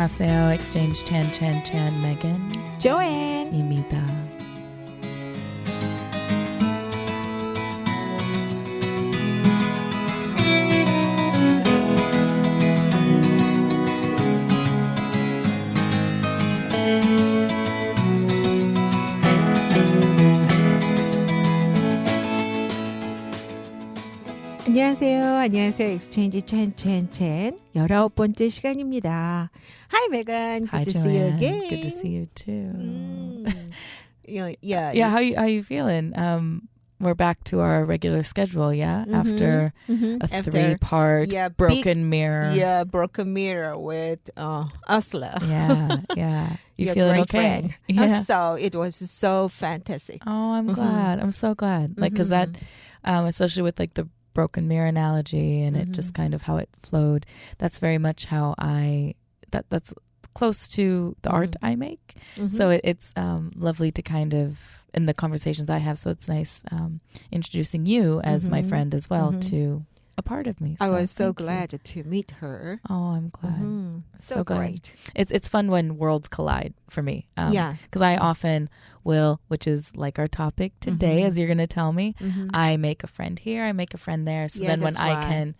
안녕하세요. Exchange Chan Megan. Joanne입니다. 안녕하세요. Exchange Chan 19번째 시간입니다. Hi, Megan. Hi, Good to Joanne. see you again. Good to see you too. Yeah. How you feeling? We're back to our regular schedule, yeah? After a three-part broken mirror. Yeah, broken mirror with Ursula. Yeah. You Your feeling great okay? friend. Yeah. So it was so fantastic. Oh, I'm glad. I'm so glad. Like, because that, especially with like the broken mirror analogy and it just kind of how it flowed, that's very much how that's close to the art I make. So it's lovely to kind of, in the conversations I have, so it's nice introducing you as my friend as well to a part of me. I So was so thank you. glad to meet her. Oh, I'm glad. So glad. great. It's fun when worlds collide for me. Yeah. Because I often will, which is like our topic today, as you're going to tell me, I make a friend here, I make a friend there. So then when that's I right. can,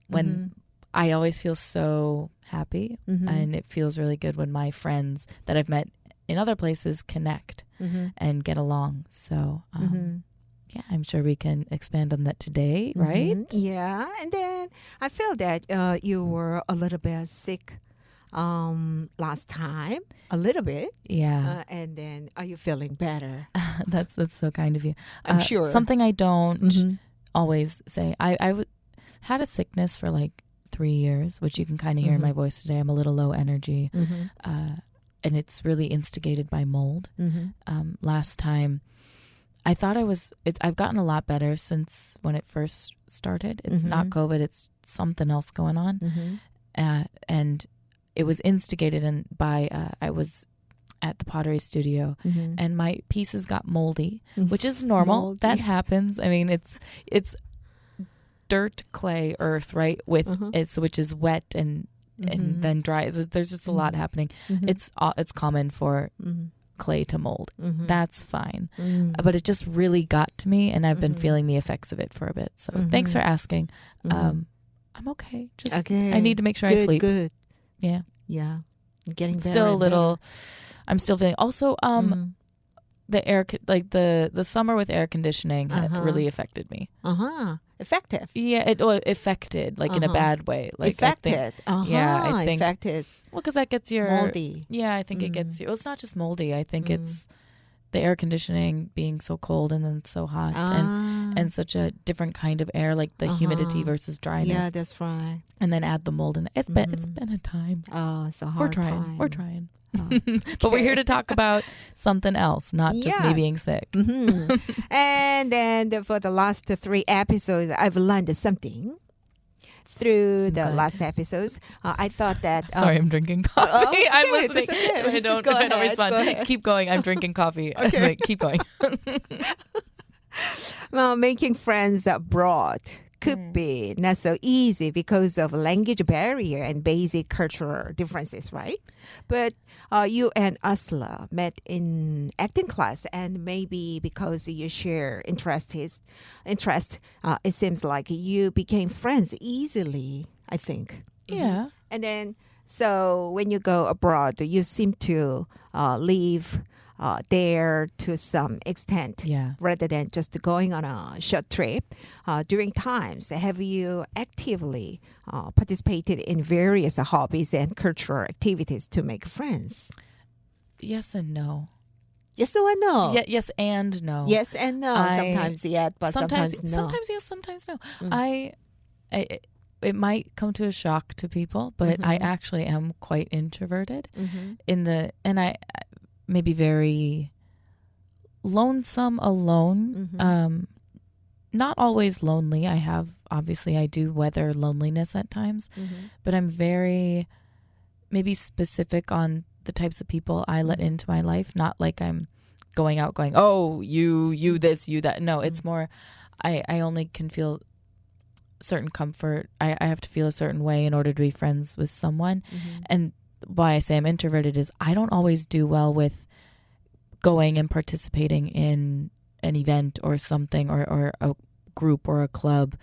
when I always feel so happy and it feels really good when my friends that I've met in other places connect and get along. So, yeah, I'm sure we can expand on that today, right? Yeah. And then I feel that you were a little bit sick last time, a little bit. Yeah. And then are you feeling better? That's so kind of you. I'm sure. Something I don't always say. I had a sickness for like 3 years, which you can kind of hear in my voice today. I'm a little low energy. And it's really instigated by mold. Last time, I thought I've gotten a lot better since when it first started. It's not COVID, it's something else going on. And it was instigated by, I was at the pottery studio and my pieces got moldy, which is normal. Moldy. That happens. I mean, it's dirt, clay, earth, right? With which is wet and then dry. So there's just a lot happening. It's common for clay to mold. That's fine. But it just really got to me and I've been feeling the effects of it for a bit. So thanks for asking. I'm okay. Just I need to make sure I sleep. Good. Yeah. Getting better. Still a and little I'm still feeling also the air like the summer with air conditioning really affected me. better. Effective. Yeah, it affected like in a bad way. Like Affected. I think Affected. well, because that gets your Moldy. Yeah, I think it gets you. Well, it's not just moldy. I think it's the air conditioning being so cold and then so hot and such a different kind of air, like the humidity versus dryness. Yeah, that's right. And then add the mold in. It's been a time. Oh, it's a hard time. We're trying. But we're here to talk about something else, not just me being sick. And then for the last 3 episodes, I've learned something. Through the last episodes, I thought that... Sorry, I'm drinking coffee. okay, I'm listening. that's okay. If I don't Go ahead, respond, go ahead. keep going. I'm drinking coffee. I was like, keep going. Well, making friends abroad could be not so easy because of language barrier and basic cultural differences, right? But you and Ursula met in acting class, and maybe because you share interest, it seems like you became friends easily, I think. Yeah. And then, so when you go abroad, you seem to live there to some extent, rather than just going on a short trip. During times, have you actively participated in various hobbies and cultural activities to make friends? Yes and no. Yes or no? Yeah, yes and no. Yes and no. Sometimes yes, but sometimes no. Sometimes yes, sometimes no. It might come to a shock to people, but I actually am quite introverted and I maybe very lonesome alone. Not always lonely. I do weather loneliness at times, but I'm very maybe specific on the types of people I let into my life. Not like I'm going out going, oh, you this, you that. No, it's more I only can feel certain comfort. I have to feel a certain way in order to be friends with someone. And why I say I'm introverted is I don't always do well with going and participating in an event or something or a group or a club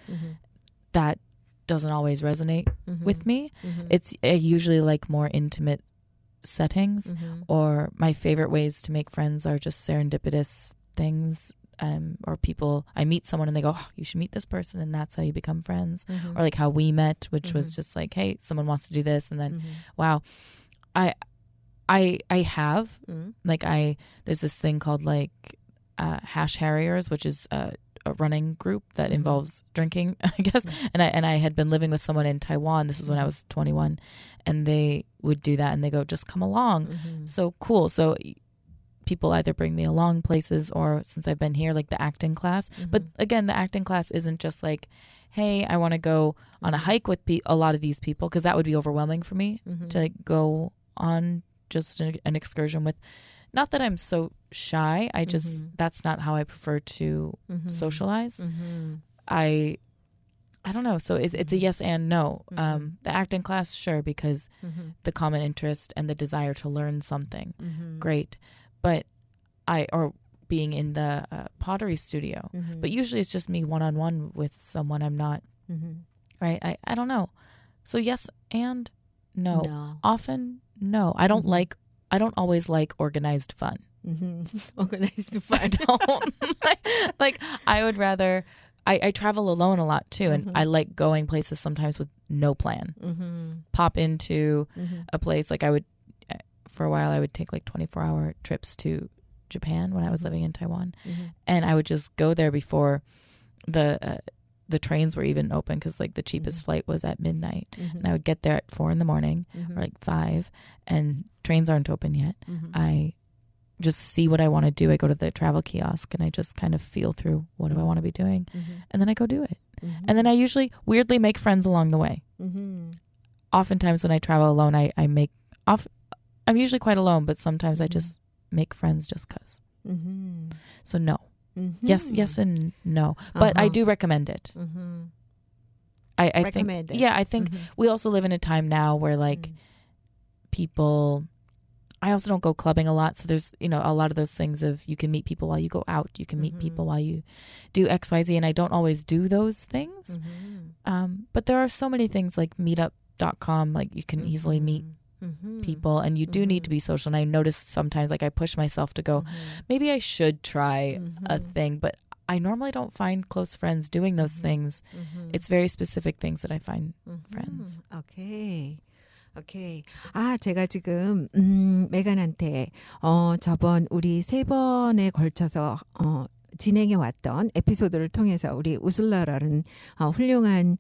that doesn't always resonate with me. It's I usually like more intimate settings, or my favorite ways to make friends are just serendipitous things, or people, I meet someone and they go, oh, you should meet this person, and that's how you become friends. Or like how we met, which was just like, hey, someone wants to do this, and then wow, I have like there's this thing called like Hash Harriers, which is a running group that involves drinking, I guess. And I had been living with someone in Taiwan. This was when I was 21, and they would do that, and they go, just come along. So cool. So people either bring me along places, or since I've been here, like the acting class. But again, the acting class isn't just like, hey, I want to go on a hike with a lot of these people, because that would be overwhelming for me to like go on just an excursion with. Not that I'm so shy. I just that's not how I prefer to socialize. I don't know. So it's a yes and no. The acting class, sure, because the common interest and the desire to learn something, great. But or being in the pottery studio. But usually it's just me one-on-one with someone I'm not, right? I don't know. So yes and no. Often, no. I don't always like organized fun. Organized fun. I don't. like I would rather, I travel alone a lot too, and I like going places sometimes with no plan. Pop into a place, like I would, for a while I would take like 24-hour trips to Japan when I was living in Taiwan. And I would just go there before the trains were even open, because like the cheapest flight was at midnight. And I would get there at 4 a.m. or like 5, and trains aren't open yet. I just see what I want to do. I go to the travel kiosk and I just kind of feel through what do I want to be doing. And then I go do it. And then I usually weirdly make friends along the way. Oftentimes when I travel alone, I'm usually quite alone, but sometimes I just make friends just because. So no. Yes and no. But I do recommend it. I recommend think, it. yeah, I think we also live in a time now where like people, I also don't go clubbing a lot. So there's, a lot of those things of you can meet people while you go out. You can meet people while you do X, Y, Z. And I don't always do those things. But there are so many things like meetup.com, like you can easily meet people, and you do need to be social. And I notice sometimes like I push myself to go, maybe I should try a thing, but I normally don't find close friends doing those things. It's very specific things that I find friends. 오케이. 제가 지금 메간한테 저번 우리 3번에 걸쳐서 진행해 왔던 에피소드를 통해서 우리 우슬라라는 훌륭한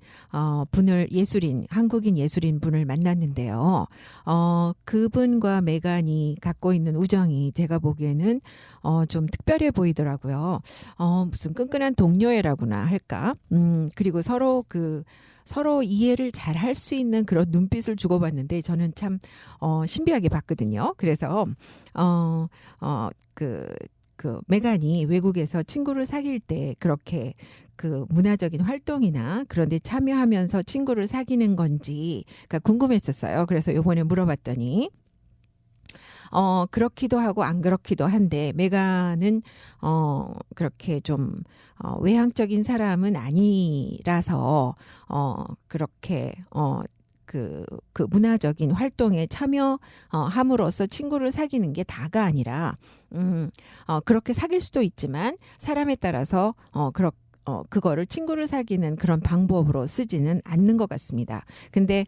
한국인 예술인 분을 만났는데요. 그분과 메간이 갖고 있는 우정이 제가 보기에는 좀 특별해 보이더라고요. 무슨 끈끈한 동료애라고나 할까? 그리고 서로 이해를 잘 할 수 있는 그런 눈빛을 주고받는데 저는 참 신비하게 봤거든요. 그래서 그 메간이 외국에서 친구를 사귈 때 그렇게 그 문화적인 활동이나 그런 데 참여하면서 친구를 사귀는 건지가 궁금했었어요. 그래서 이번에 물어봤더니 그렇기도 하고 안 그렇기도 한데 메간은 그렇게 좀 외향적인 사람은 아니라서 그렇게 그 문화적인 활동에 참여함으로써 친구를 사귀는 게 다가 아니라 그렇게 사귈 수도 있지만 사람에 따라서 그거를 친구를 사귀는 그런 방법으로 쓰지는 않는 것 같습니다. 근데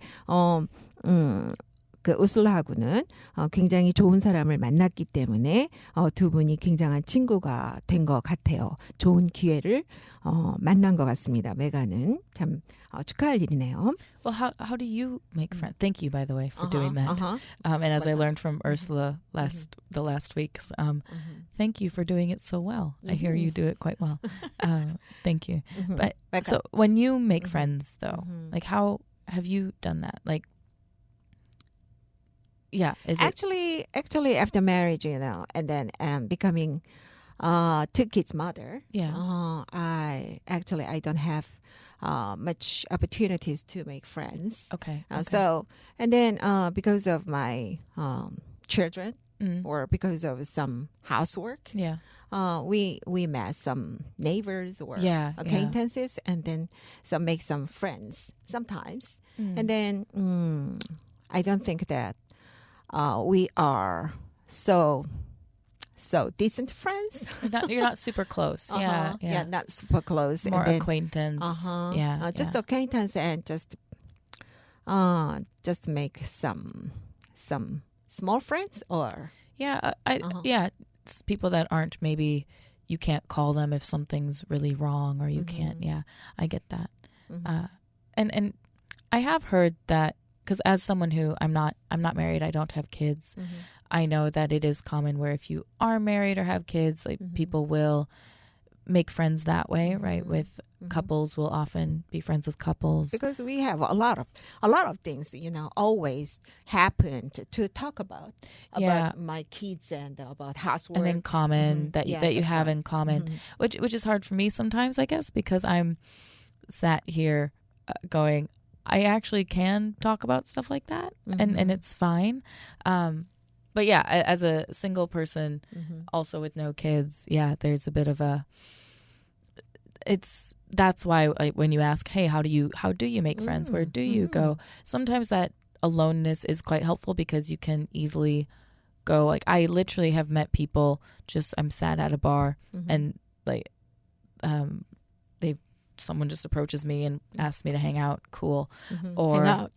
그 우슬라하고는 굉장히 좋은 사람을 만났기 때문에 두 분이 굉장한 친구가 된 것 같아요. 좋은 기회를 만난 것 같습니다. 메간은 참 축하할 일이네요. Well, how do you make friends? Thank you, by the way, for doing that. And as I learned from Ursula the last week, thank you for doing it so well. I hear you do it quite well. Thank you. But so when you make friends, though, like how have you done that? Like, yeah, actually after marriage, and then becoming 2 kids mother. Yeah. I don't have much opportunities to make friends. Okay. So, and then because of my children or because of some housework, we met some neighbors or acquaintances, and then make some friends sometimes. And then I don't think that we are so decent friends. You're not super close. Yeah, not super close. More and then, acquaintance. Just acquaintance and just make some small friends or it's people that aren't, maybe you can't call them if something's really wrong, or you can't. Yeah, I get that. And I have heard that, because as someone who I'm not married, I don't have kids. I know that it is common where if you are married or have kids, like people will make friends that way, right? With couples will often be friends with couples, because we have a lot of things, always happen to talk about my kids and about housework, and in common that you have in common, which is hard for me sometimes, I guess, because I'm sat here going, I actually can talk about stuff like that, and it's fine. But yeah, as a single person, also with no kids, there's a bit of that's why, like, when you ask, hey, how do you make friends? Where do you go? Sometimes that aloneness is quite helpful, because you can easily go, like, I literally have met people, I'm sat at a bar and like, someone just approaches me and asks me to hang out. Cool. Or hang out.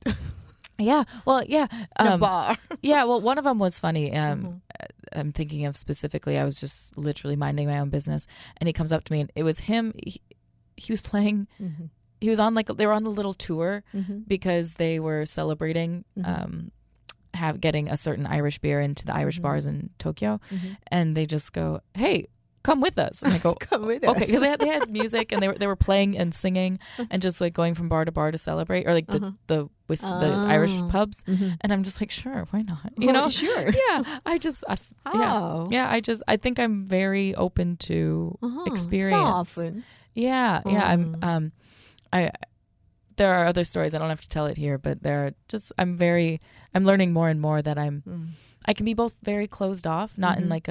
Bar. Well, one of them was funny. I'm thinking of specifically, I was just literally minding my own business, and he comes up to me, and it was him. He was playing. He was on, they were on the little tour because they were celebrating getting a certain Irish beer into the Irish bars in Tokyo, and they just go, hey, come with us. And I go, come with us. Okay, because they had music, and they were playing and singing and just like going from bar to bar to celebrate, or like the Irish pubs. And I'm just like, sure, why not? Sure. I think I'm very open to experience. So often. There are other stories. I don't have to tell it here, but I'm learning more and more that I can be both very closed off, not in like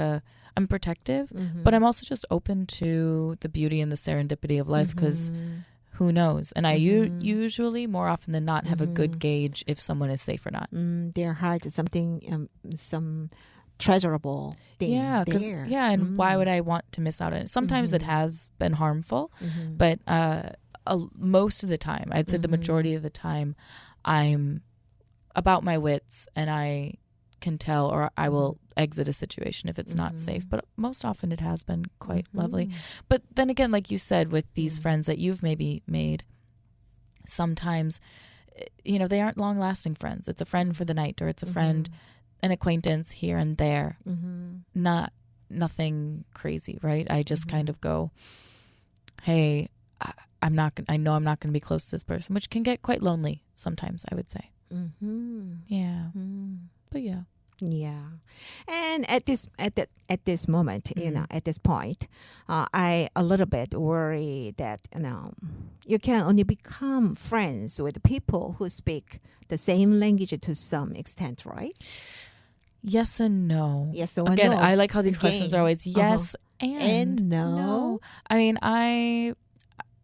I'm protective, but I'm also just open to the beauty and the serendipity of life, because who knows? And I usually, more often than not, have a good gauge if someone is safe or not. Their heart is something, some treasurable thing. And why would I want to miss out on it? Sometimes it has been harmful, but most of the time, I'd say the majority of the time, I'm about my wits, and I can tell, or I will exit a situation if it's not safe. But most often it has been quite lovely. But then again, like you said, with these friends that you've maybe made, sometimes, they aren't long-lasting friends. It's a friend for the night, or it's a friend, an acquaintance here and there. Nothing crazy, right? I just kind of go, hey, I know I'm not going to be close to this person, which can get quite lonely sometimes, I would say. But and at this moment, at this point, I a little bit worry that you can only become friends with people who speak the same language to some extent, right? Yes and no. Yes and Again, no. I like how these questions are always yes and no. I mean,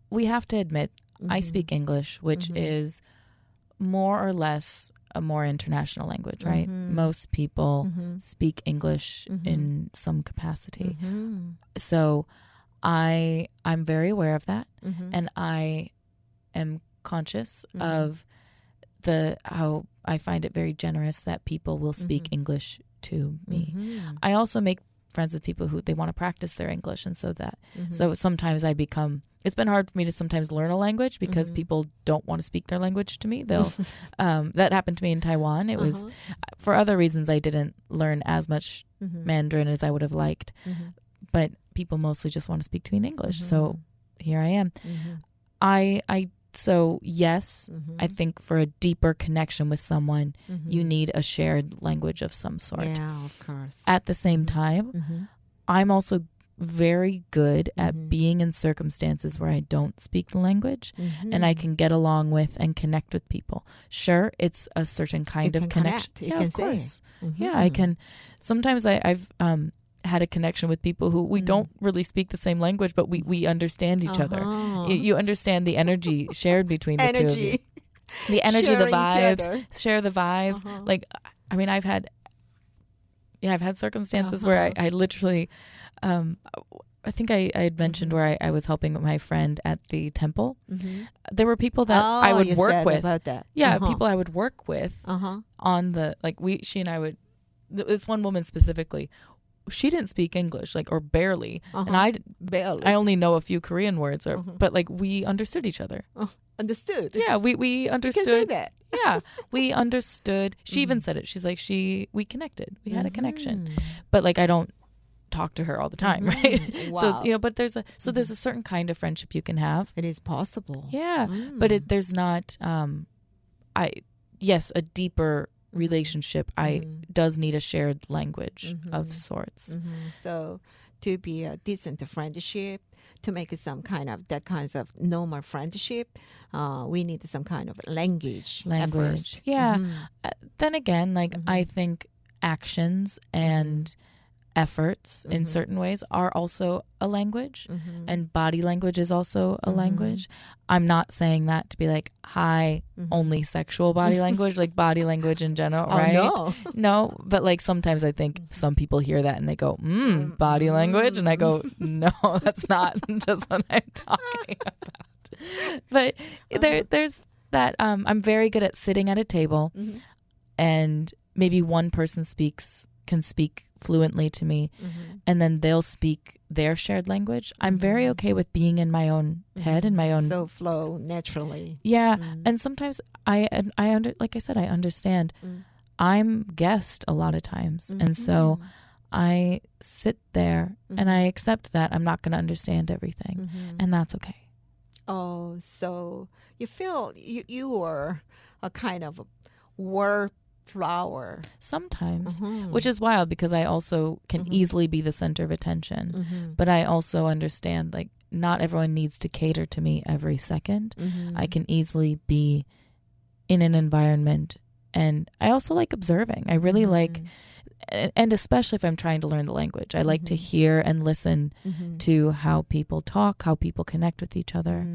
we have to admit, I speak English, which is more or less a more international language, right? Most people speak English in some capacity. So I'm very aware of that, and I am conscious of how I find it very generous that people will speak English to me. I also make friends with people who they want to practice their English, and so sometimes it's been hard for me to sometimes learn a language because people don't want to speak their language to me. They'll that happened to me in Taiwan. It was for other reasons I didn't learn as much Mandarin as I would have liked, but people mostly just want to speak to me in English. So here I am. So yes, I think for a deeper connection with someone, you need a shared language of some sort. Yeah, of course. At the same time, I'm also very good at being in circumstances where I don't speak the language and I can get along with and connect with people. Sure, it's a certain kind of connection. Yeah, of course. Yeah, I can. Sometimes I've had a connection with people who we don't really speak the same language, but we understand each other. You understand the energy shared between the two of you. The energy, the vibes, share the vibes. Like, I mean, I've had circumstances where I literally, I think I had mentioned where I was helping my friend at the temple. There were people that I would work with. About that. Yeah, people I would work with on the, like she and I would, this one woman specifically, she didn't speak English, like, or barely. And I only know a few Korean words, but like we understood each other. Understood? Yeah, we understood. You can say that. Yeah, we understood. She even said it. She's like, we connected. We had a connection. But like, I don't talk to her all the time, right? Wow. So, but there's a certain kind of friendship you can have. It is possible. Yeah, but there's not, a deeper relationship does need a shared language of sorts. So to be a decent friendship, to make some kind of normal friendship, we need some kind of language. Yeah. Then again, like I think actions and efforts in certain ways are also a language, and body language is also a language. I'm not saying that to be like high only sexual body language, like body language in general, right? No, but like sometimes I think some people hear that and they go, body language, and I go, no, that's not just what I'm talking about. But there's that. I'm very good at sitting at a table, and maybe one person can speak fluently to me, and then they'll speak their shared language. I'm very okay with being in my own head and my own, so flow naturally. Yeah, and sometimes I understand. I'm guest a lot of times, and so I sit there and I accept that I'm not going to understand everything, and that's okay. Oh, so you feel you are a kind of warp flower sometimes, which is wild because I also can easily be the center of attention, but I also understand like not everyone needs to cater to me every second. I can easily be in an environment, and I also like observing. I really like, and especially if I'm trying to learn the language, I like to hear and listen to how people talk, how people connect with each other.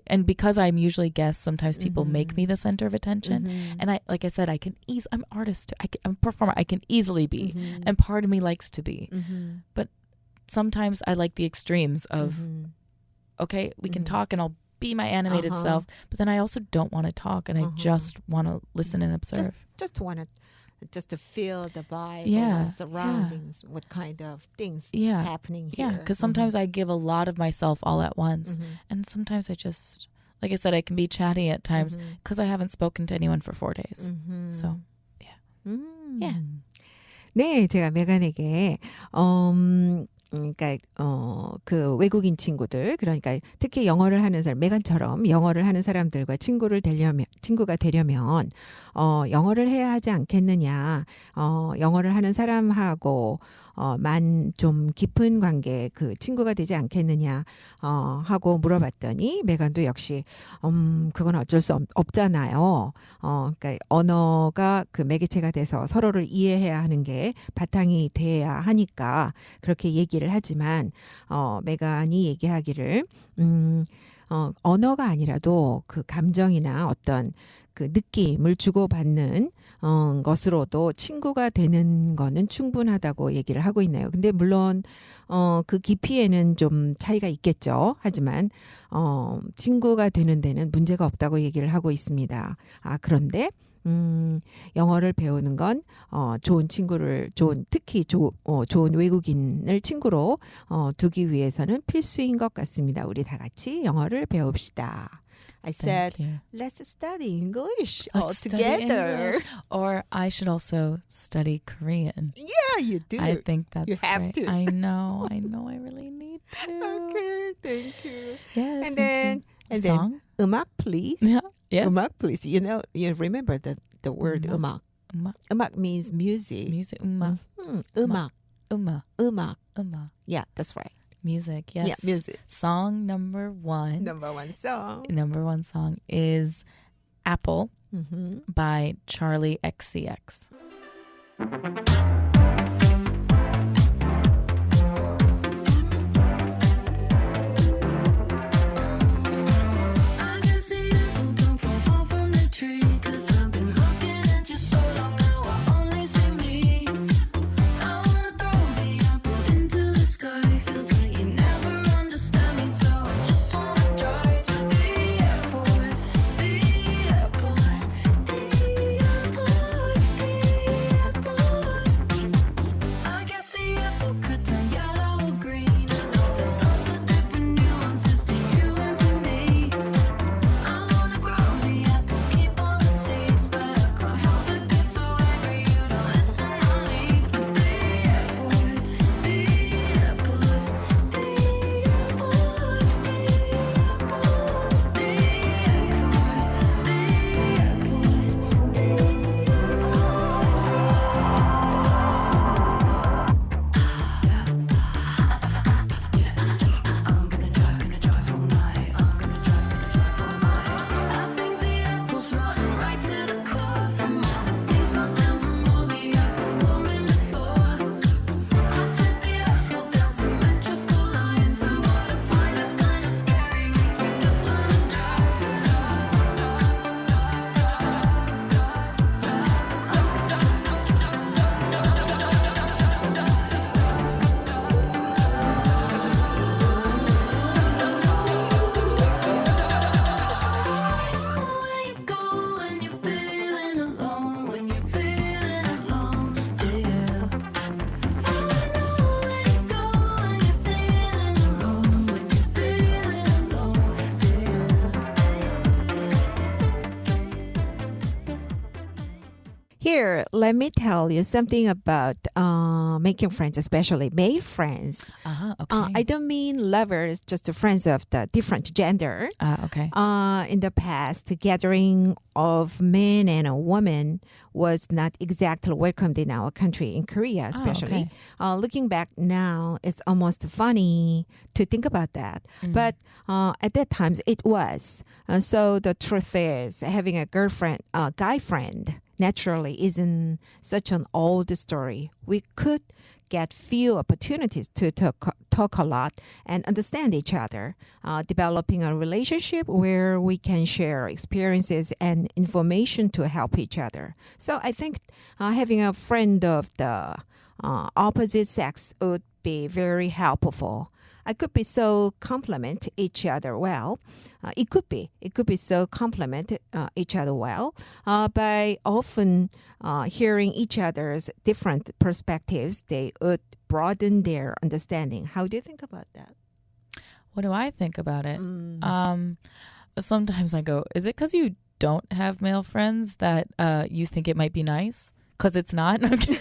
And because I'm usually guest, sometimes people make me the center of attention. And like I said, I'm an artist. I'm a performer. I can easily be, and part of me likes to be. But sometimes I like the extremes of, okay, we can talk and I'll be my animated self, but then I also don't want to talk, and I just want to listen and observe. Just to feel the vibe, surroundings, what kind of things happening here. Yeah, because sometimes I give a lot of myself all at once, and sometimes I just, like I said, I can be chatty at times because I haven't spoken to anyone for 4 days. So, yeah. 네, 제가 메간에게 그러니까 그 외국인 친구들, 그러니까 특히 영어를 하는 사람, 메간처럼 영어를 하는 사람들과 친구가 되려면 영어를 해야 하지 않겠느냐, 영어를 하는 사람하고 만 좀 깊은 관계, 그 친구가 되지 않겠느냐 하고 물어봤더니 메간도 역시 그건 어쩔 수 없잖아요. 그러니까 언어가 그 매개체가 돼서 서로를 이해해야 하는 게 바탕이 돼야 하니까 그렇게 얘기를 하지만 메간이 얘기하기를 언어가 아니라도 그 감정이나 어떤 그 느낌을 주고받는 것으로도 친구가 되는 거는 충분하다고 얘기를 하고 있네요. 근데 물론 그 깊이에는 좀 차이가 있겠죠. 하지만 친구가 되는 데는 문제가 없다고 얘기를 하고 있습니다. 그런데 영어를 배우는 건 좋은 친구를 특히 좋은 외국인을 친구로 두기 위해서는 필수인 것 같습니다. 우리 다 같이 영어를 배웁시다. I said, let's study English all together. English. Or I should also study Korean. Yeah, you do. I think that's you have great. to. I know. I really need to. Okay, thank you. Yes. And then song? 음악, please. Yeah. Yes. 음악, please. You remember the word 음악. 음악. 음악 means music. Music. 음악. 음악. 음악. 음악. Yeah, that's right. Music, yes. Yeah, music. Song number one. Number one song. Number one song is Apple by Charlie XCX. Here, let me tell you something about making friends, especially male friends. Okay. I don't mean lovers, just friends of the different gender. Okay. In the past, the gathering of men and a woman was not exactly welcomed in our country, in Korea especially. Looking back now, it's almost funny to think about that. But at that time, it was. So the truth is, having a guy friend, naturally isn't such an old story. We could get few opportunities to talk a lot and understand each other, developing a relationship where we can share experiences and information to help each other. So I think having a friend of the opposite sex would be very helpful. I could be so complement each other well. It could be so complement each other well by often hearing each other's different perspectives. They would broaden their understanding. How do you think about that? What do I think about it? Sometimes I go, is it because you don't have male friends that you think it might be nice? Because it's not? Okay.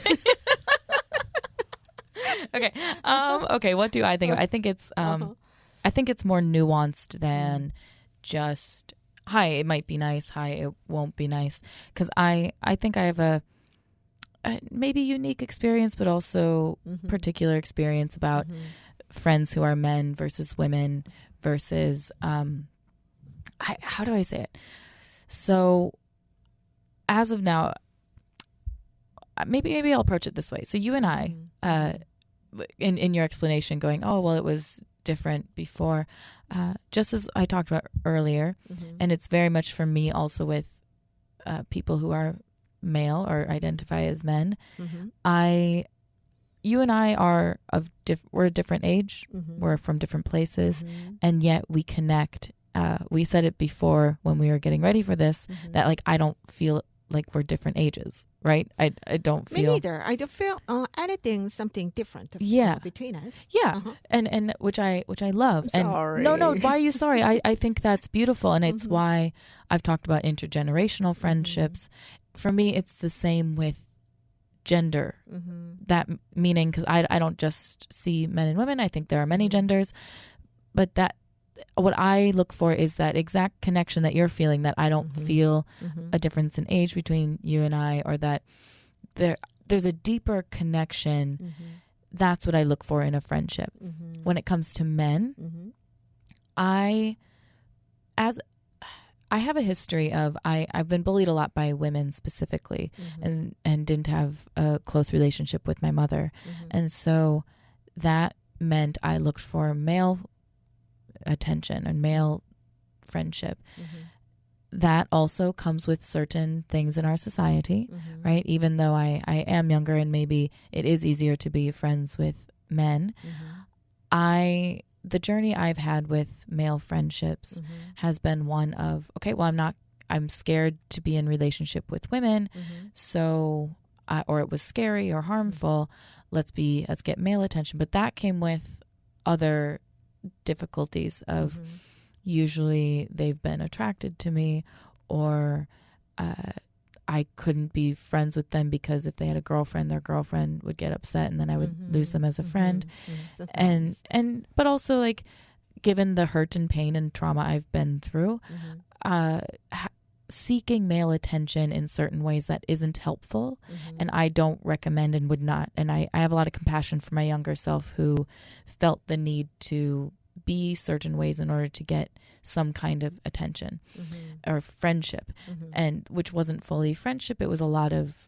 Okay. Okay. What do I think? I think it's more nuanced than just hi. It might be nice. Hi. It won't be nice. Because I think I have a maybe unique experience, but also particular experience about friends who are men versus women versus how do I say it? So as of now, maybe I'll approach it this way. So you and I. In your explanation going, oh, well, it was different before, just as I talked about earlier, and it's very much for me also with people who are male or identify as men. You and I are we're a different age, we're from different places, and yet we connect. We said it before when we were getting ready for this, that like I don't feel like we're different ages, right? I don't feel... Me neither. I don't feel anything, something different between us. Yeah, and which I love. I'm sorry. No, why are you sorry? I think that's beautiful, and it's why I've talked about intergenerational friendships. For me, it's the same with gender. That meaning, because I don't just see men and women. I think there are many genders, but that... What I look for is that exact connection that you're feeling, that I don't feel a difference in age between you and I, or that there's a deeper connection that's what I look for in a friendship. When it comes to men, I have a history of I've been bullied a lot by women specifically, and didn't have a close relationship with my mother, and so that meant I looked for male attention and male friendship. That also comes with certain things in our society, right? Even though I am younger and maybe it is easier to be friends with men, the journey I've had with male friendships has been one of, okay, well, I'm scared to be in relationship with women, so, or it was scary or harmful, let's get male attention. But that came with other difficulties of usually they've been attracted to me, or I couldn't be friends with them because if they had a girlfriend, their girlfriend would get upset and then I would lose them as a friend. And but also, like, given the hurt and pain and trauma I've been through, seeking male attention in certain ways that isn't helpful, and I don't recommend and would not. And I have a lot of compassion for my younger self who felt the need to be certain ways in order to get some kind of attention or friendship, and which wasn't fully friendship. It was a lot of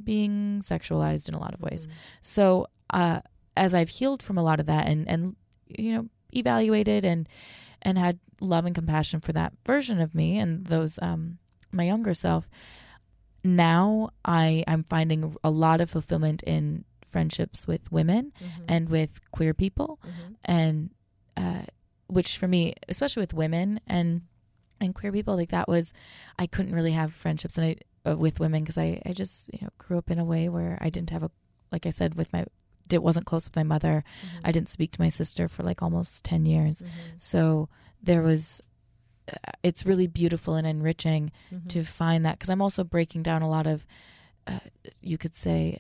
being sexualized in a lot of ways. So as I've healed from a lot of that and you know, evaluated and had love and compassion for that version of me and those my younger self, now I'm finding a lot of fulfillment in friendships with women and with queer people, and which for me, especially with women and queer people, like that was, I couldn't really have friendships with women because I just, you know, grew up in a way where I didn't have like I said, wasn't close with my mother. I didn't speak to my sister for like almost 10 years. So there was, it's really beautiful and enriching to find that, because I'm also breaking down a lot of, you could say,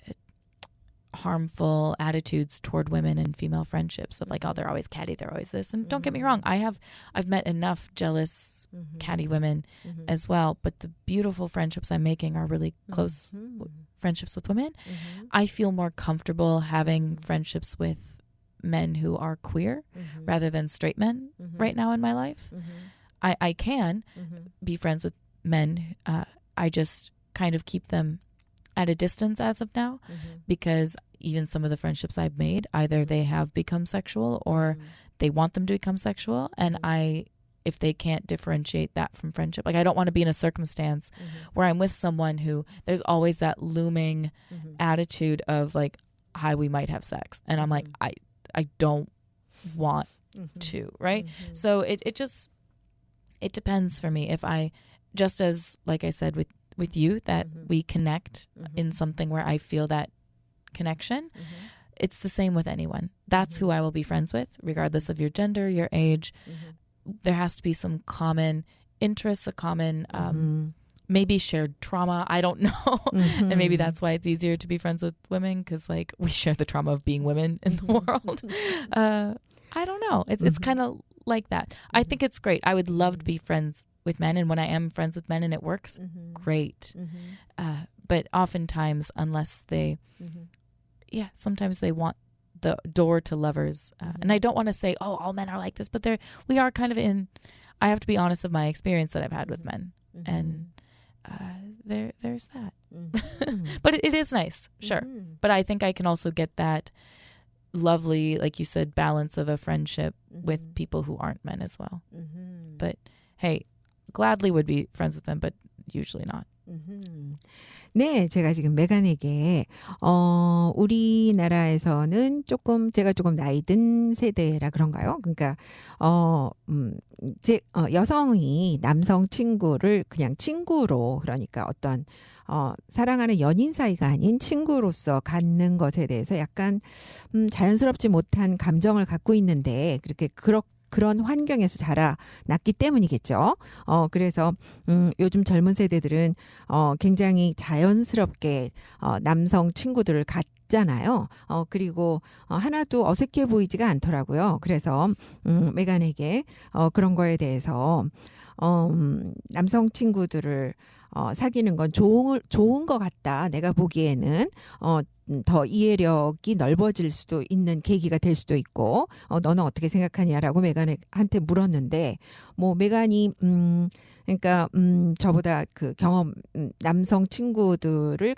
harmful attitudes toward women and female friendships of like, oh, they're always catty, they're always this. And don't get me wrong, I've met enough jealous catty women as well, but the beautiful friendships I'm making are really close friendships with women. I feel more comfortable having friendships with men who are queer rather than straight men right now in my life. I can be friends with men. I just kind of keep them at a distance as of now, because even some of the friendships I've made, either they have become sexual or they want them to become sexual. And if they can't differentiate that from friendship, like I don't want to be in a circumstance where I'm with someone who there's always that looming attitude of like, hi, we might have sex. And I'm like, I don't want to, right? So it depends for me. If I, just as like I said with you, that we connect in something where I feel that connection, it's the same with anyone. That's who I will be friends with, regardless of your gender, your age. There has to be some common interests, a common maybe shared trauma. I don't know. And maybe that's why it's easier to be friends with women, because like we share the trauma of being women in the world. I don't know. It's kind of like that. I think it's great. I would love to be friends with men, and when I am friends with men and it works, great. But oftentimes, unless they, sometimes they want the door to lovers. And I don't want to say, oh, all men are like this, but we are kind of I have to be honest of my experience that I've had with men. And there's that. But it is nice, sure. But I think I can also get that lovely, like you said, balance of a friendship with people who aren't men as well. But hey, gladly would be friends with them, but usually not. 네, 제가 지금 메간에게 우리나라에서는 제가 조금 나이 든 세대라 그런가요? 그러니까 여성이 남성 친구를 그냥 친구로, 그러니까 어떤 사랑하는 연인 사이가 아닌 친구로서 갖는 것에 대해서 약간 자연스럽지 못한 감정을 갖고 있는데, 그런 환경에서 자라났기 때문이겠죠. 그래서 요즘 젊은 세대들은 굉장히 자연스럽게 남성 친구들을 갖잖아요. 그리고 하나도 어색해 보이지가 않더라고요. 그래서 메간에게 그런 거에 대해서 남성 친구들을 사귀는 건 좋은 것 같다. 내가 보기에는 더 이해력이 넓어질 수도 있는 계기가 될 수도 있고 너는 어떻게 생각하냐라고 메간한테 물었는데 뭐 메간이 그러니까 저보다 그 경험 남성 친구들을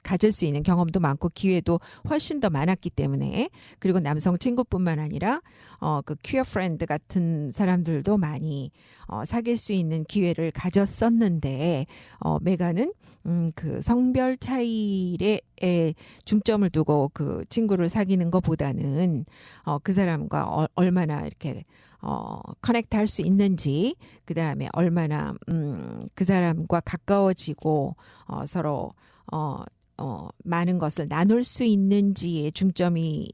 가질 수 있는 경험도 많고 기회도 훨씬 더 많았기 때문에 그리고 남성 친구뿐만 아니라 그 퀴어 프렌드 같은 사람들도 많이 사귈 수 있는 기회를 가졌었는데 메가는 그 성별 차이에 중점을 두고 그 친구를 사귀는 것보다는 그 사람과 얼마나 이렇게 커넥트 할 수 있는지 그다음에 얼마나 그 사람과 가까워지고 서로 많은 것을 나눌 수 있는지에 중점이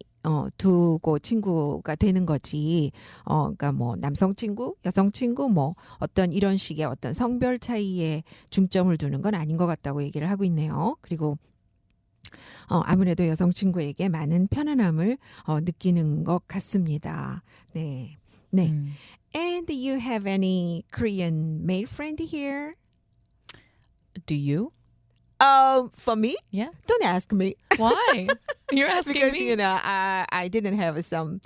두고 친구가 되는 거지. 그러니까 뭐 남성 친구, 여성 친구 뭐 어떤 이런 식의 어떤 성별 차이에 중점을 두는 건 아닌 것 같다고 얘기를 하고 있네요. 그리고 아무래도 여성 친구에게 많은 편안함을 느끼는 것 같습니다. 네. 네. And you have any Korean male friend here? Do you? For me? Yeah. Don't ask me. Why? You're asking Because, me. you know, I didn't have some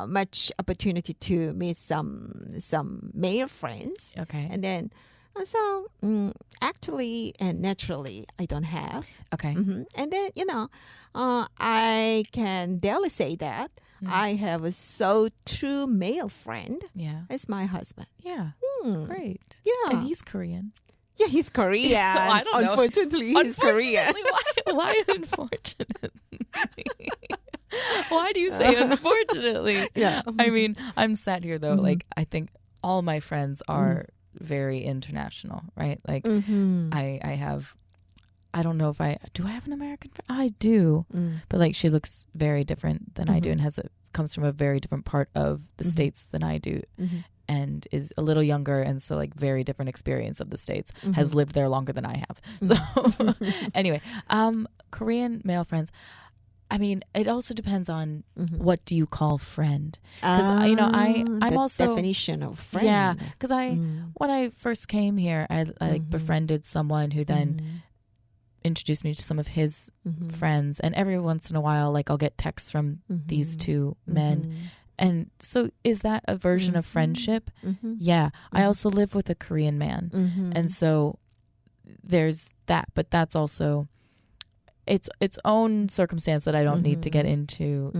much opportunity to meet some male friends. Okay. And then, so actually and naturally, I don't have. Okay. And then, you know, I can barely say that I have a so true male friend. Yeah. As my husband. Yeah. Great. Yeah. And he's Korean. Yeah, he's Korean. I don't know. Unfortunately, he's Korean. Why unfortunately? Why do you say unfortunately? Yeah. I mean, I'm sat here though, like I think all my friends are very international, right? Like I have, I don't know if do I have an American friend? I do. But like she looks very different than I do and comes from a very different part of the States than I do. And is a little younger and so like very different experience of the States, has lived there longer than I have. So anyway, Korean male friends, I mean, it also depends on what do you call friend? Because, you know, I'm the also... definition of friend. Yeah, because when I first came here, I like befriended someone who then introduced me to some of his friends. And every once in a while, like I'll get texts from these two men. And so is that a version of friendship? Yeah. I also live with a Korean man. And so there's that, but that's also its own circumstance that I don't need to get into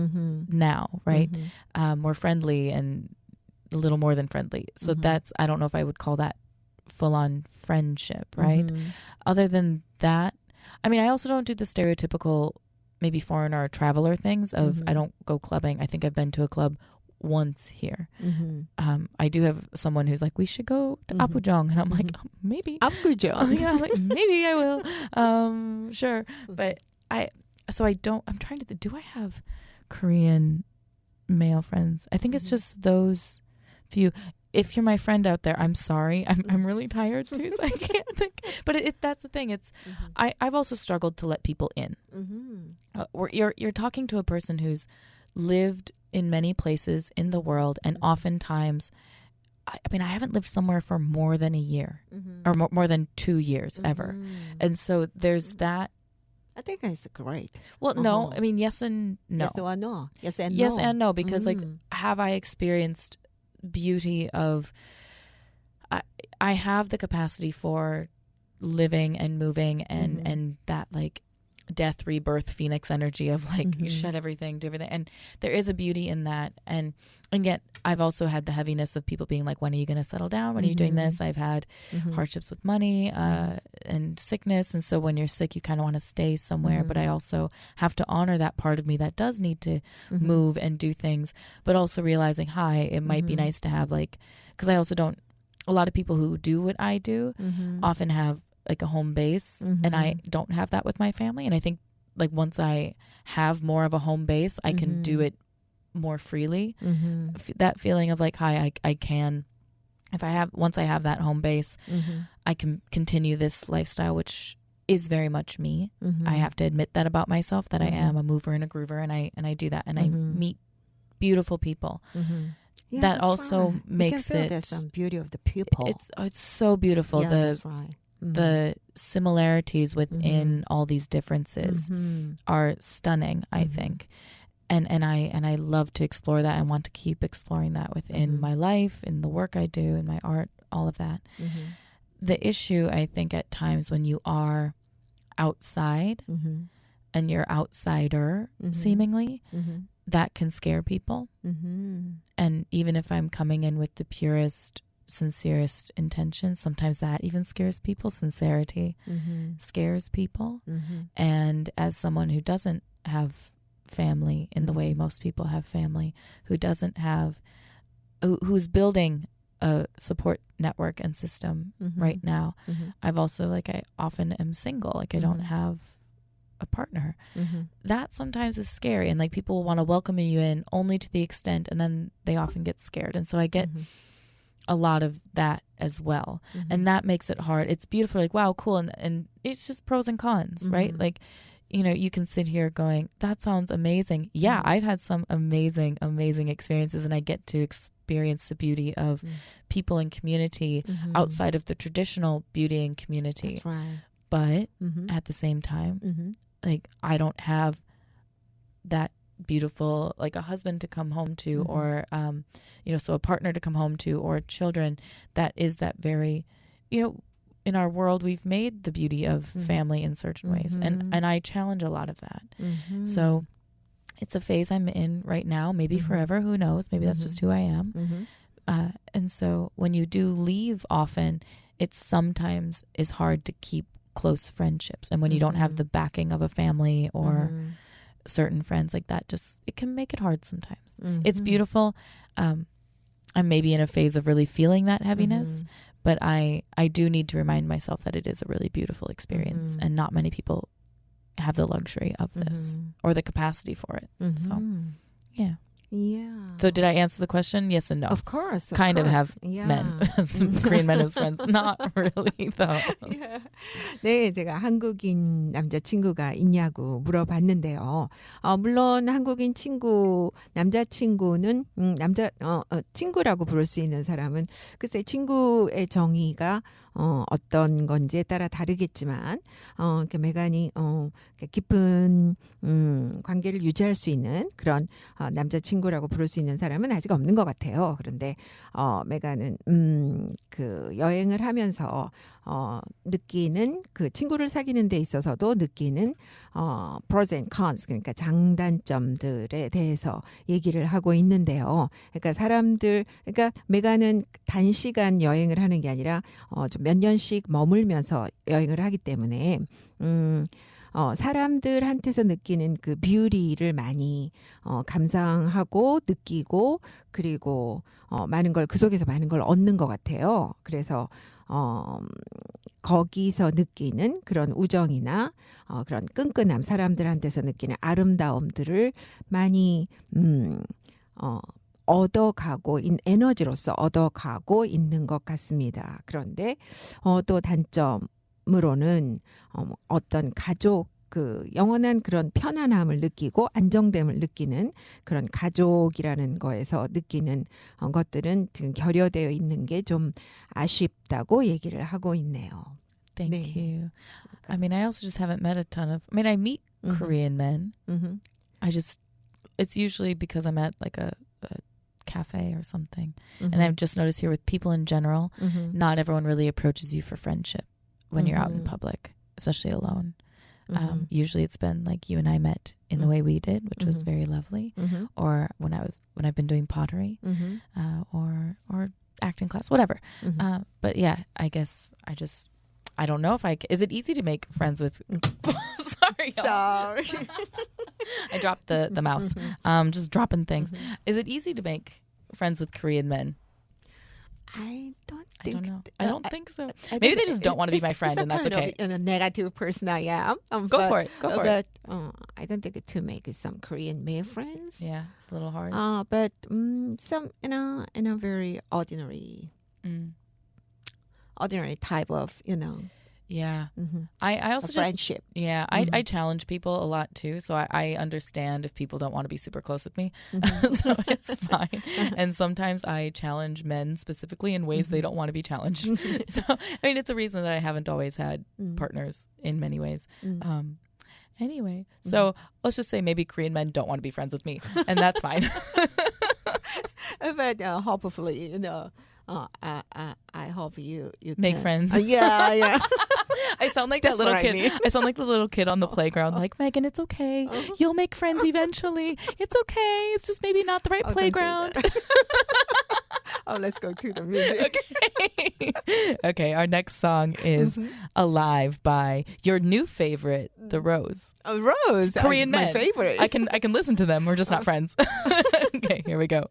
now, right? More friendly and a little more than friendly. So that's, I don't know if I would call that full-on friendship, right? Other than that, I mean, I also don't do the stereotypical maybe foreigner or traveler things of I don't go clubbing. I think I've been to a club once here. I do have someone who's like, we should go to Apgujeong. And I'm like, oh, maybe. Apgujeong. Yeah, like, maybe I will. Sure. But I'm trying to, do I have Korean male friends? I think it's just those few. If you're my friend out there, I'm sorry. I'm really tired too, so I can't think. But that's the thing. It's I've also struggled to let people in. You're talking to a person who's lived in many places in the world, and oftentimes, I mean, I haven't lived somewhere for more than a year or more than 2 years ever, and so there's that. I think it's great. Well, no, I mean, yes and no. Yes or no. Yes and no. Yes and no, because like, have I experienced beauty of I have the capacity for living and moving and that like death, rebirth, phoenix energy of like you shed everything, do everything, and there is a beauty in that, and yet I've also had the heaviness of people being like, when are you going to settle down, when are you doing this? I've had hardships with money and sickness, and so when you're sick you kind of want to stay somewhere, but I also have to honor that part of me that does need to move and do things, but also realizing it might be nice to have like, because I also don't, a lot of people who do what I do often have like a home base, and I don't have that with my family, and I think like once I have more of a home base I can do it more freely. That feeling of like I can, if once I have that home base, I can continue this lifestyle, which is very much me. I have to admit that about myself, that I am a mover and a groover, and I do that, and I meet beautiful people. Yeah, that also makes it. There's some beauty of the people. It's so beautiful. Yeah, that's right. the similarities within all these differences are stunning, I think. And I love to explore that and want to keep exploring that within my life, in the work I do, in my art, all of that. The issue, I think, at times when you are outside and you're outsider, seemingly, that can scare people. And even if I'm coming in with the purest, sincerest intentions, sometimes that even scares people. Sincerity scares people. And as someone who doesn't have family in the way most people have family, who's building a support network and system right now, I've also, I often am single, I don't have a partner. That sometimes is scary, and people want to welcome you in only to the extent, and then they often get scared. And so I get a lot of that as well. And that makes it hard. It's beautiful, wow, cool, and it's just pros and cons, right? You can sit here going, that sounds amazing. Yeah, I've had some amazing, amazing experiences, and I get to experience the beauty of people and community outside of the traditional beauty and community. That's right. But at the same time, I don't have that beautiful, a husband to come home to, or, so a partner to come home to, or children. That is that very, in our world, we've made the beauty of family in certain ways. And I challenge a lot of that. So it's a phase I'm in right now, maybe forever, who knows? Maybe that's just who I am. And so when you do leave often, it sometimes is hard to keep close friendships. And when you don't have the backing of a family or certain friends like that, it can make it hard sometimes. It's beautiful. I'm maybe in a phase of really feeling that heaviness, but I do need to remind myself that it is a really beautiful experience, and not many people have the luxury of this or the capacity for it. So, yeah. So did I answer the question? Yes and no. Of course. Kind of have men, some Korean men as friends. Not really, though. 네, 제가 한국인 남자친구가 있냐고 물어봤는데요. 물론 한국인 남자친구는 친구라고 부를 수 있는 사람은 글쎄 친구의 정의가 어떤 건지에 따라 다르겠지만 메간이 깊은 관계를 유지할 수 있는 그런 남자친구라고 부를 수 있는 사람은 아직 없는 것 같아요. 그런데 메간은 그 여행을 하면서 느끼는 그 친구를 사귀는 데 있어서도 느끼는 pros and cons, 그러니까 장단점들에 대해서 얘기를 하고 있는데요. 그러니까 메간은 단시간 여행을 하는 게 아니라 좀 몇 년씩 머물면서 여행을 하기 때문에 사람들한테서 느끼는 그 뷰티를 많이 감상하고 느끼고, 그리고 많은 걸 그 속에서 많은 걸 얻는 것 같아요. 그래서 거기서 느끼는 그런 우정이나 그런 끈끈함, 사람들한테서 느끼는 아름다움들을 많이 얻어가고 에너지로서 얻어가고 있는 것 같습니다. 그런데 또 단점으로는 어떤 가족, 그 영원한 그런 편안함을 느끼고 안정됨을 느끼는 그런 가족이라는 거에서 느끼는 것들은 지금 결여되어 있는 게 좀 아쉽다고 얘기를 하고 있네요. Thank you. I mean, I also just haven't met a ton of, I meet Korean men. It's usually because I'm at a cafe or something. And I've just noticed here with people in general, not everyone really approaches you for friendship when you're out in public, especially alone. Usually it's been like you and I met in the way we did, which was very lovely, or when I've been doing pottery, or acting class, whatever. But yeah, I guess I don't know if is it easy to make friends with sorry I dropped the mouse. Just dropping things. Is it easy to make friends with Korean men? I don't know. I don't think so. Maybe they just don't want to be my friend, and that's okay. A negative person I am. Go for it. I don't think to make some Korean male friends. Yeah, it's a little hard. But some in a very ordinary type of Yeah. Mm-hmm. I also just friendship. Yeah, I challenge people a lot too, so I understand if people don't want to be super close with me. So it's fine. And sometimes I challenge men specifically in ways they don't want to be challenged. So I mean, it's a reason that I haven't always had partners in many ways. Anyway, so let's just say maybe Korean men don't want to be friends with me, and that's fine. But hopefully, I hope you Make can. friends. Yeah. I sound like That's that little what I kid. mean. I sound like the little kid on the playground. Like, Megan, it's okay. You'll make friends eventually. It's okay. It's just maybe not the right playground. Let's go to the music. Okay, our next song is Alive by your new favorite, The Rose. Rose. Korean my men. favorite. I can listen to them. We're just not friends. Okay, here we go.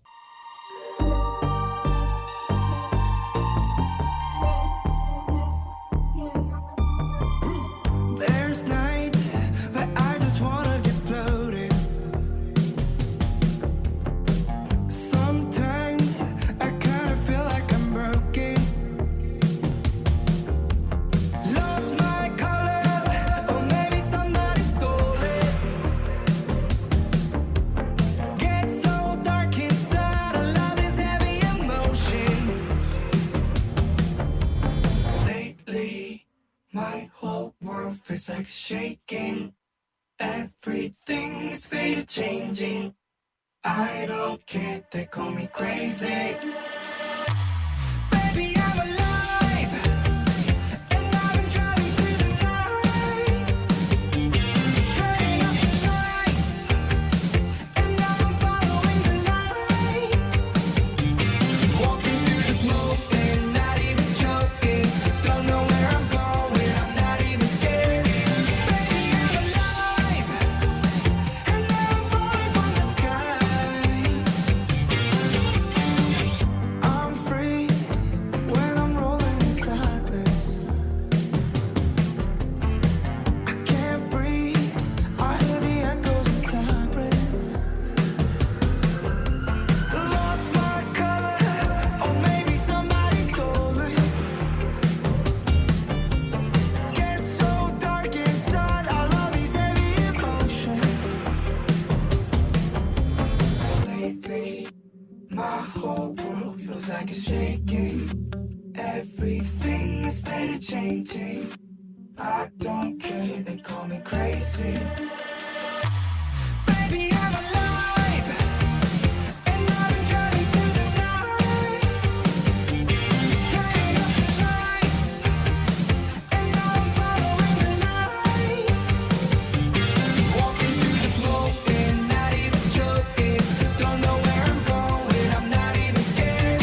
Feels like shaking. Everything is faded, changing. I don't care, they call me crazy. Baby, I'm alive, and I've been driving through the night, turning off the lights, and now I'm following the light, walking through the smoke and not even joking. Don't know where I'm going, I'm not even scared. Like it's shaking. Everything is faded, changing. I don't care, they call me crazy. Baby, I'm alive, and I've been driving through the night, turning off the lights, and now I'm following the light, walking through the smoke and not even joking. Don't know where I'm going, I'm not even scared.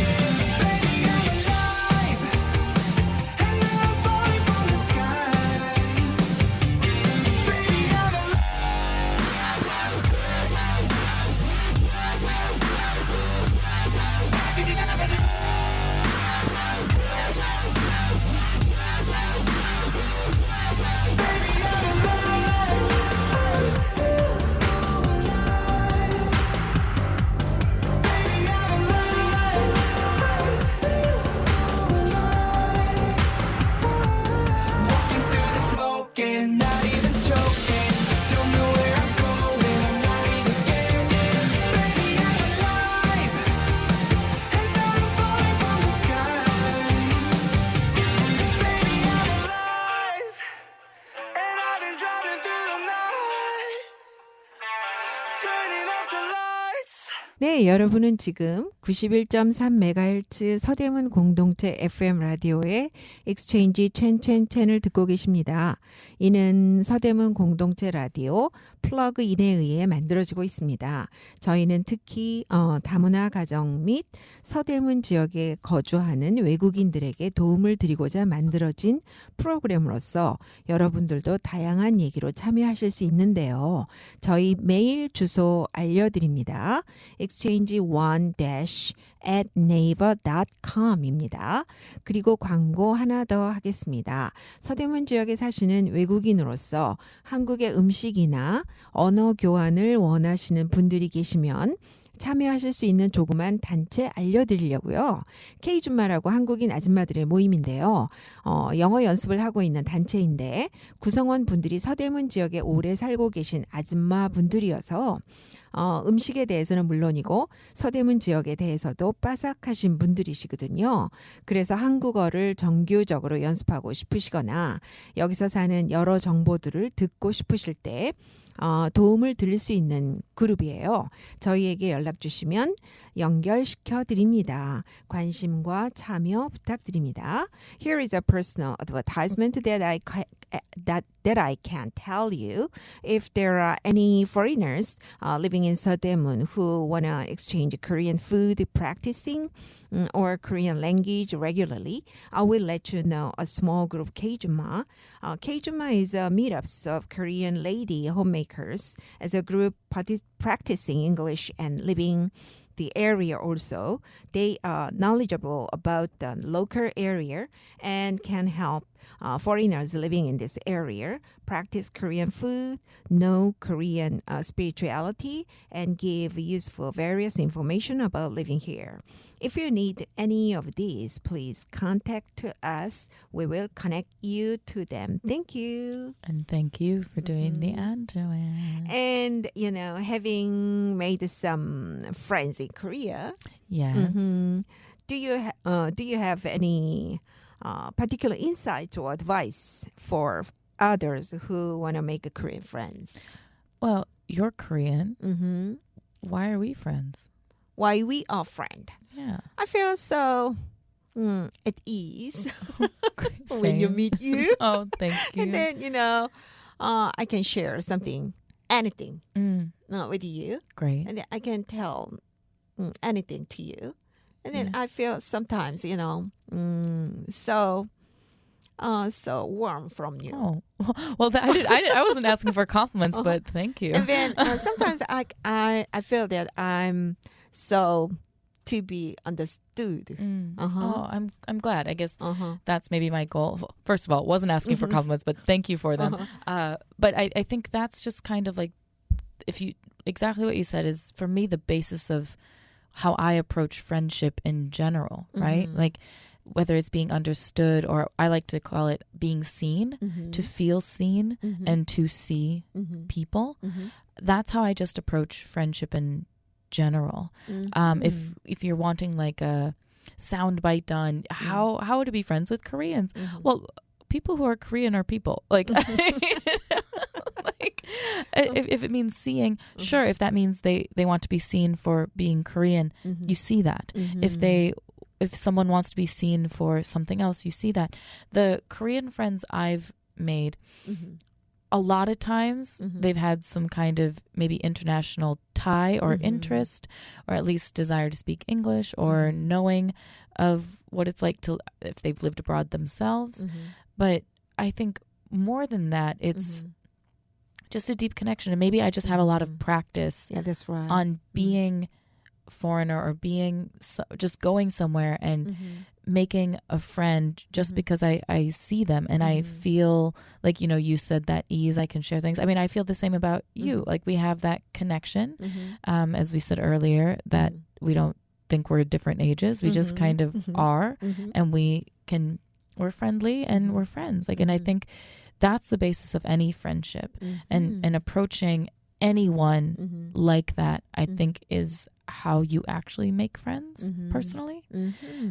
네, 여러분은 지금 91.3MHz 서대문 공동체 FM 라디오의 익스체인지 첸첸첸을 듣고 계십니다. 이는 서대문 공동체 라디오 플러그인에 의해 만들어지고 있습니다. 저희는 특히 다문화 가정 및 서대문 지역에 거주하는 외국인들에게 도움을 드리고자 만들어진 프로그램으로서 여러분들도 다양한 얘기로 참여하실 수 있는데요. 저희 메일 주소 알려드립니다. exchange1-@naver.com입니다. 그리고 광고 하나 더 하겠습니다. 서대문 지역에 사시는 외국인으로서 한국의 음식이나 언어 교환을 원하시는 분들이 계시면 참여하실 수 있는 조그만 단체 알려드리려고요. K줌마라고 한국인 아줌마들의 모임인데요. 영어 연습을 하고 있는 단체인데 구성원 분들이 서대문 지역에 오래 살고 계신 아줌마 분들이어서 음식에 대해서는 물론이고 서대문 지역에 대해서도 빠삭하신 분들이시거든요. 그래서 한국어를 정규적으로 연습하고 싶으시거나 여기서 사는 여러 정보들을 듣고 싶으실 때 도움을 드릴 수 있는 그룹이에요. 저희에게 연락 주시면 연결시켜 드립니다. 관심과 참여 부탁드립니다. Here is a personal advertisement that I can tell you. If there are any foreigners living in 서대문 who want to exchange Korean food practicing or Korean language regularly, I will let you know a small group Kjuma. Kjuma is a meetups of Korean lady homemakers as a group practicing English and living the area also. They are knowledgeable about the local area and can help foreigners living in this area practice Korean food, know Korean spirituality, and give useful various information about living here. If you need any of these, please contact us. We will connect you to them. Thank you. And thank you for doing the ad, Joanne. And, having made some friends in Korea, Yes. do you have any particular insights or advice for others who want to make Korean friends? Well, you're Korean. Mm-hmm. Why are we friends? Why we are friends? Yeah. I feel so at ease when you Same. meet you. Oh, thank you. And then, I can share something, anything with you. Great. And then I can tell anything to you. And then I feel sometimes, so warm from you. Oh, well, I wasn't asking for compliments, but thank you. And then sometimes I feel that I'm so to be understood. Oh, I'm glad. I guess that's maybe my goal. First of all, wasn't asking for compliments, but thank you for them. But I think that's just kind of like, exactly what you said is for me the basis of how I approach friendship in general, right? Like whether it's being understood or I like to call it being seen, to feel seen and to see people. That's how I just approach friendship in general. If you're wanting like a soundbite done, how to be friends with Koreans? Well, people who are Korean are people. Like, if it means seeing, sure. If that means they want to be seen for being Korean, you see that. If someone wants to be seen for something else, you see that. The Korean friends I've made, a lot of times they've had some kind of maybe international tie or interest, or at least desire to speak English or knowing of what it's like to if they've lived abroad themselves. But I think more than that, it's just a deep connection. And maybe I just have a lot of practice that's right. on being foreigner or being just going somewhere and making a friend just because I see them and I feel like, you said that ease, I can share things. I mean, I feel the same about you. Like we have that connection, as we said earlier, that we don't think we're different ages. We just kind of are, and we're friendly and we're friends. Like, and I think that's the basis of any friendship, and approaching anyone like that, I think is how you actually make friends personally.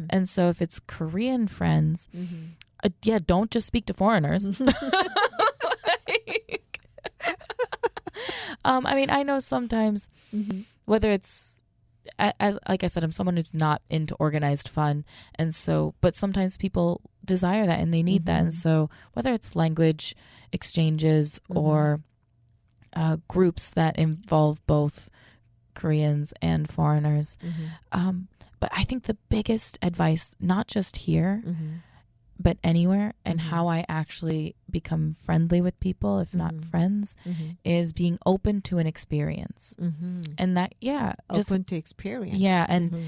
And so if it's Korean friends, don't just speak to foreigners. I mean, I know sometimes whether it's as like I said, I'm someone who's not into organized fun, and so but sometimes people desire that and they need that, and so whether it's language exchanges or groups that involve both Koreans and foreigners. But I think the biggest advice, not just here, but anywhere, and how I actually become friendly with people, if not friends, is being open to an experience. And that, just open to experience. Yeah, and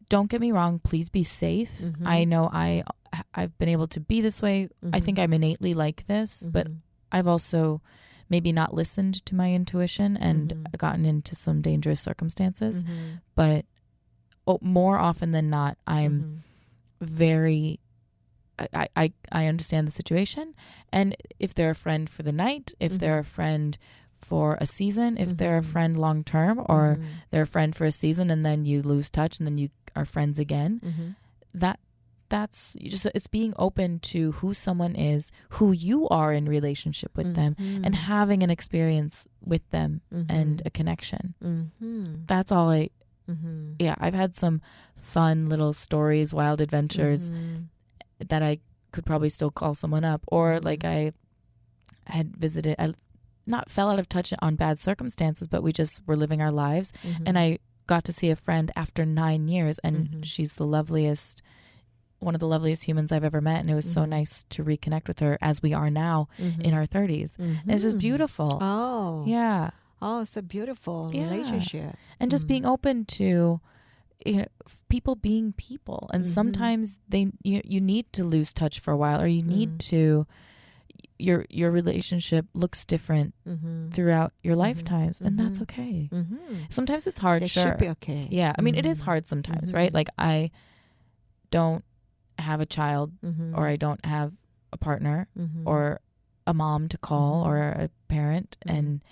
don't get me wrong, please be safe. I know I've been able to be this way. I think I'm innately like this, but I've also maybe not listened to my intuition and gotten into some dangerous circumstances. But more often than not, I'm very, I understand the situation. And if they're a friend for the night, if they're a friend for a season, if they're a friend long term, or they're a friend for a season and then you lose touch and then you are friends again, that's just, it's being open to who someone is, who you are in relationship with them, and having an experience with them and a connection. That's all I've had some fun little stories, wild adventures that I could probably still call someone up, or like I had visited, I not fell out of touch on bad circumstances, but we just were living our lives, and I got to see a friend after 9 years, and she's the loveliest, one of the loveliest humans I've ever met, and it was so nice to reconnect with her as we are now in our 30s. And it's just beautiful. Oh. Yeah. Oh, it's a beautiful relationship. And just being open to, you know, people being people. And sometimes you need to lose touch for a while, or you need to, your relationship looks different throughout your lifetimes, and that's okay. Sometimes it's hard. That sure. should be okay. Yeah. I mean, it is hard sometimes, right? Like I don't have a child, or I don't have a partner, or a mom to call, or a parent, and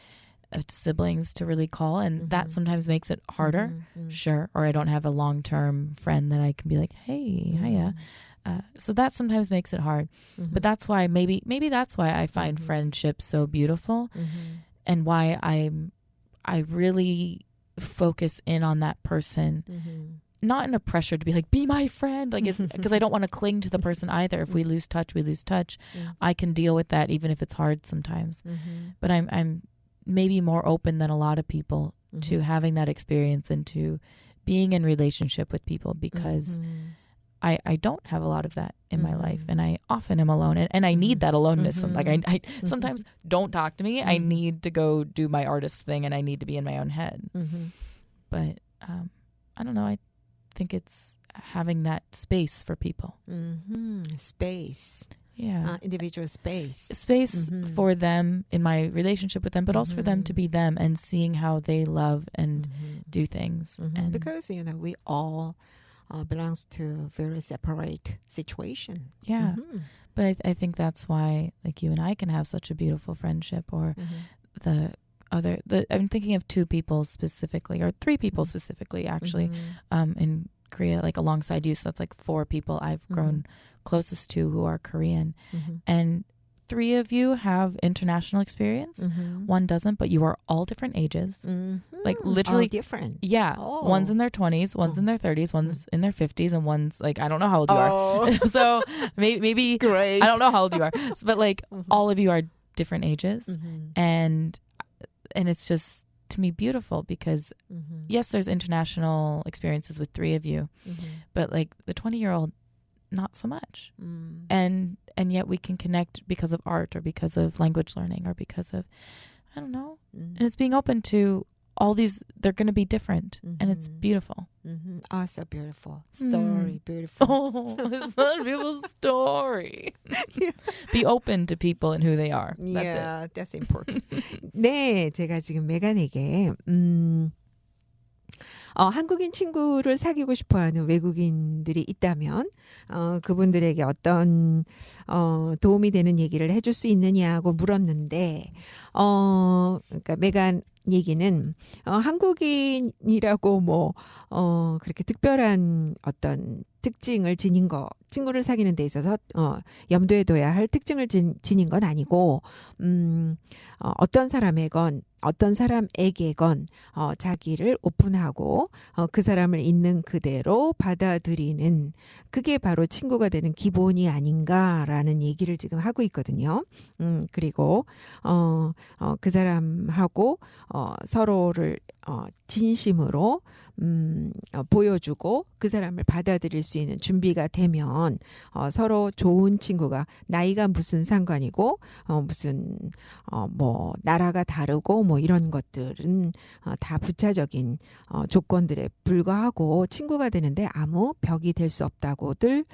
siblings to really call, and that sometimes makes it harder. Sure. Or I don't have a long-term friend that I can be like, hey, hiya. So that sometimes makes it hard. But that's why maybe that's why I find friendship so beautiful, and why I really focus in on that person, not in a pressure to be like, be my friend, like, it's because I don't want to cling to the person either. If we lose touch, we lose touch. I can deal with that, even if it's hard sometimes. But I'm maybe more open than a lot of people to having that experience and to being in relationship with people, because I don't have a lot of that in my life, and I often am alone, and I need that aloneness. Like I sometimes don't talk to me. I need to go do my artist thing, and I need to be in my own head. But I don't know. I think it's having that space for people. Space. Yeah. Individual space. Space for them in my relationship with them, but also for them to be them and seeing how they love and do things. And Because, you know, we all belongs to very separate situation. yeah. But I think that's why, like, you and I can have such a beautiful friendship, or I'm thinking of 2 people specifically, or 3 people specifically, actually, in Korea, like alongside you. So that's like 4 people I've grown closest to who are Korean. And 3 of you have international experience. 1 doesn't, but you are all different ages. Like literally all different. Yeah. Oh. One's in their 20s, one's in their 30s, one's in their 50s, and one's like, I don't know how old you are. So maybe Great. I don't know how old you are. But like all of you are different ages. And it's just, to me, beautiful, because yes, there's international experiences with 3 of you, but like the 20-year-old, not so much. And yet we can connect because of art, or because of language learning, or because of, I don't know. And it's being open to all these, they're going to be different, and it's beautiful. Oh, so beautiful. Story, beautiful. Oh, it's not a beautiful story. Be open to people and who they are. That's Yeah, that's important. 네, 제가 지금 메간에게 한국인 친구를 사귀고 싶어하는 외국인들이 있다면 그분들에게 어떤 도움이 되는 얘기를 해줄 수 있느냐고 물었는데, 그러니까 메간 얘기는 한국인이라고 뭐 그렇게 특별한 어떤 특징을 지닌 거, 친구를 사귀는 데 있어서 염두에 둬야 할 특징을 지닌 건 아니고, 어떤 사람에건 어떤 사람에게건 자기를 오픈하고 그 사람을 있는 그대로 받아들이는, 그게 바로 친구가 되는 기본이 아닌가라는 얘기를 지금 하고 있거든요. 그리고 그 사람하고 서로를 진심으로 보여주고 그 사람을 받아들일 수 있는 준비가 되면 서로 좋은 친구가, 나이가 무슨 상관이고 무슨 뭐 나라가 다르고 뭐 이런 것들은 다 부차적인 조건들에 불과하고 친구가 되는데 아무 벽이 될 수 없다고들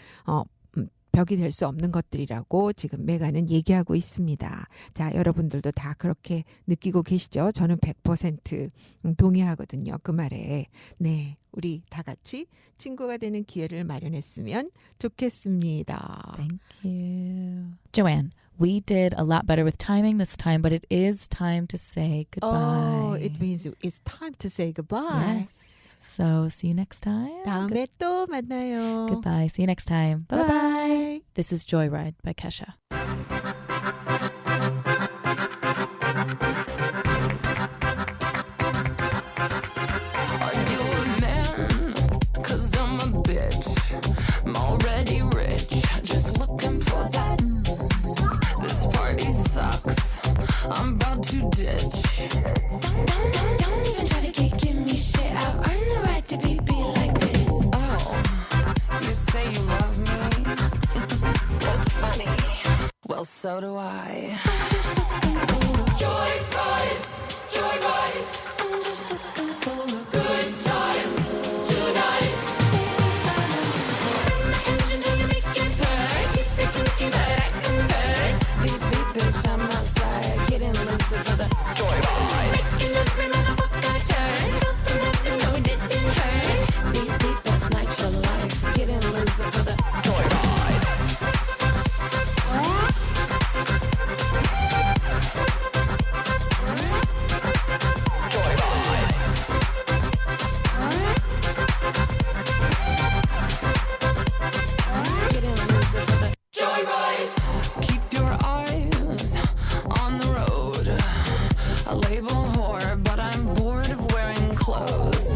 벽이 될 수 없는 것들이라고 지금 메가는 얘기하고 있습니다. 자, 여러분들도 다 그렇게 느끼고 계시죠? 저는 100% 동의하거든요. 그 말에. 네, 우리 다 같이 친구가 되는 기회를 마련했으면 좋겠습니다. Thank you. Joanne, we did a lot better with timing this time, but it is time to say goodbye. Oh, it means it's time to say goodbye. Yes. So see you next time. 다음에 또 만나요. Goodbye. See you next time. Bye-bye. Bye-bye. This is Joyride by Kesha. Are you a man? 'Cause I'm a bitch. I'm already rich. Just looking for that. This party sucks. I'm about to ditch. Don't even try to give me shit. I've earned the right to be like this. Oh, you say you love me? That's funny. Well, so do I. I'm just looking for a joyride, joyride. I'm just looking for a good time tonight. Engine till you make it burn. Keep it thinking that I converse. Beep beep bitch, I'm outside getting loose for the joyride. Making every motherfucker turn. Go for nothing, no it didn't hurt. Beep beep, that's natural life. Getting loose for the joyride. Keep your eyes on the road. A label whore, but I'm bored of wearing clothes.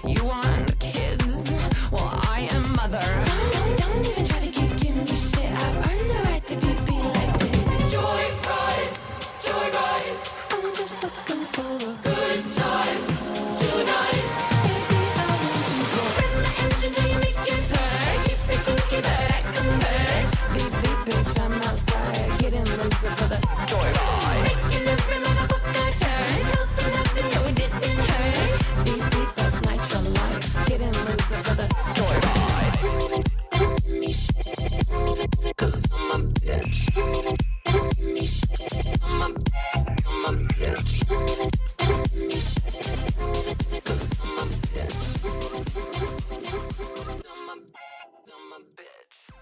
You want kids? Well, I am mother. Don't even try to give me shit. I've earned the right to be like this. Joyride, joyride. I'm just looking for a good time tonight. Baby, I want you to bring the engine till you make it burn. Keep it thinking that I converse. Beep beep bitch, I'm outside getting loose for the joyride. Making every motherfucker turn. Go for nothing, no it didn't hurt. Beep beep, that's natural life. Getting loose for the joyride. Don't even me shit. Don't even 'cause I'm a